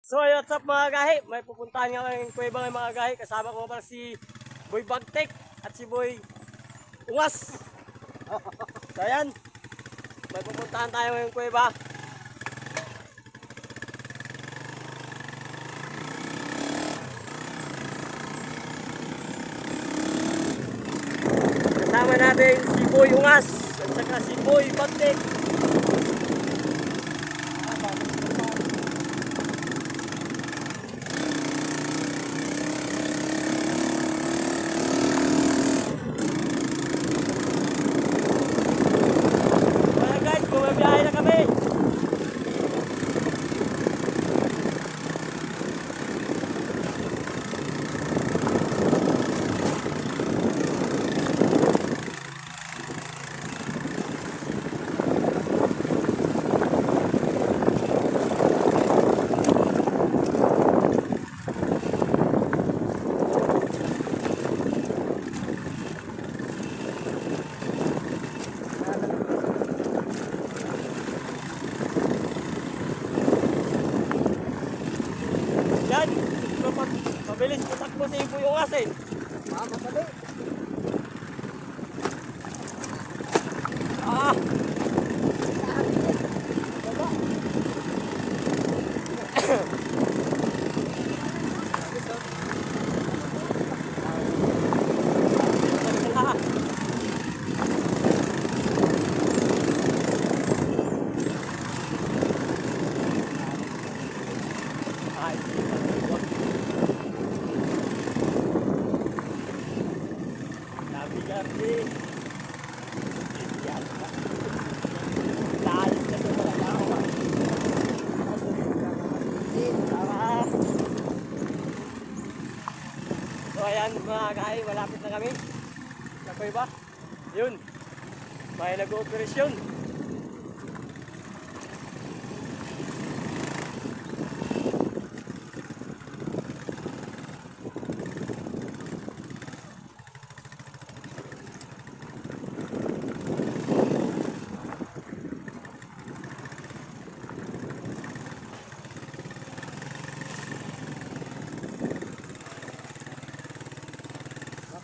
So what's up mga gahi? May pupuntahan nga ng kuweba ng mga gahi. Kasama ko pala si Boy Bagtek at si Boy Ungas. So ayan, may pupuntahan tayo ngayong kuweba. Kasama natin si Boy Ungas at saka si Boy Bagtek. Bumabiyahe na kami. Yan, mabilis patakbo si Boy Ungas eh. Madali. Ah! Gabi-gabi. Lalim na ito mga tao. So ayan mga kahay, malapit na kami. Nakoy ba? Yun. May nag-operasyon.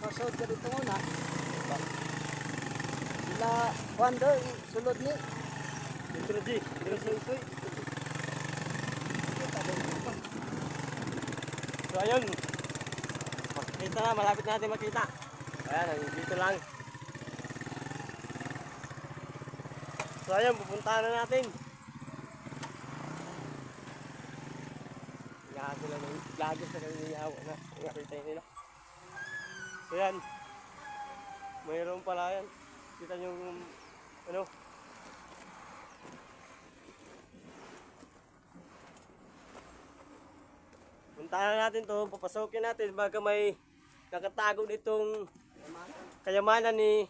Nakasod ka dito muna. Sila Wonder, sulod ni. Dito G. So ayun. Makikita na, malapit natin makita. Ayan, dito lang. So ayun, pupuntahan na natin. Lagi sa kanila niyawa na. Nakita nila. So yan. Mayroon pala yan. Kita nyo yung ano. Puntahan na natin to. Papasokin natin. Baga may nakatago nitong kayamanan ni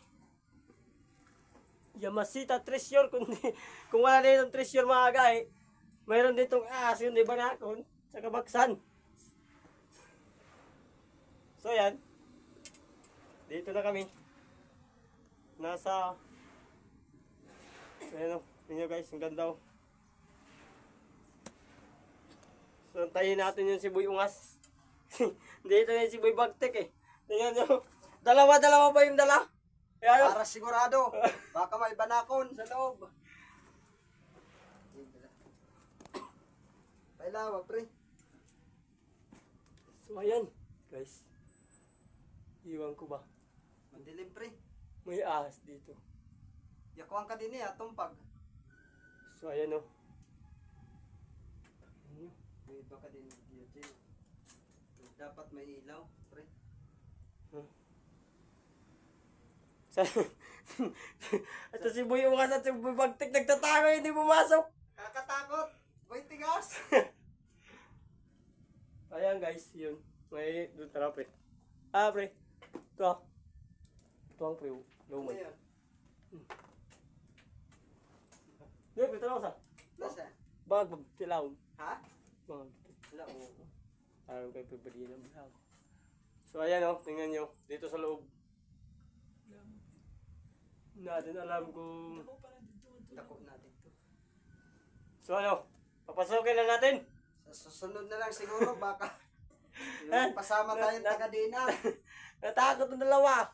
Yamashita Treasure. Kung wala na itong treasure mga guy, mayroon ditong asin, di ba nakon? Sa kabaksan. So yan. Dito na kami. Nasa ayan o. Tingnan guys, ang ganda o. So antayin natin yung si Boy Ungas. Dito na si Boy Bagtek eh. Tingnan nyo. Dalawa-dalawa ba yung dala? Ayan o. Para sigurado. Baka may banakon sa loob. Pailawa, pre. So ayan guys. Iwan ko ba? Mandilim, pre. May ahas dito. Yakuan ka din niya, tumpag. So ayan o. May baka din niya. Dapat may ilaw, pre. Ito si Boy Ungas at si Boy Bagtek nagtatago, hindi pumasok. Kakatakot. Boy, tigas. Ayan guys, yun. May doon tara pre. Ah pre. Ito ah. Ito ang pre. Ano Lumay. yan? Hindi, pre. Tara ko sa. Nasa? Bag, tilaw. Ha? Bag. Wala, oo. Araw kayo pabali ng bag. So ayan o, tingnan nyo. Dito sa loob. Natin alam kung... Dako natin to. So ano, papasokin na natin. susunod na lang siguro, baka yung pasama tayong taga-dinang. Natakot ng dalawa.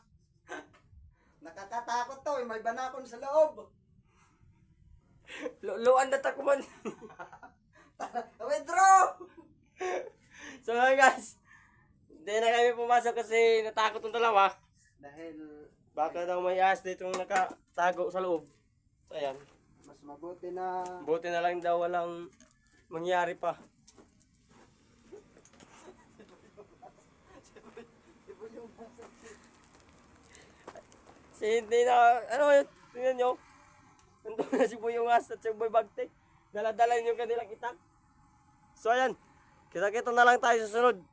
Nakakatakot to, may banakon sa loob. Luan na takuman. Withdraw! So ngayon guys, hindi na kami pumasok kasi natakot ng dalawa. Dahil Baka daw may ahas dito nakatago sa loob. So ayan. mas mabuti na Buti na lang daw walang mangyari pa. Hindi na, ano yun, tingnan nyo. Nandun na si Boy Ungas at si Boy Bagtek. Dala-dala yung kanilang itak. So ayan, kita-kita na lang tayo sa sunod.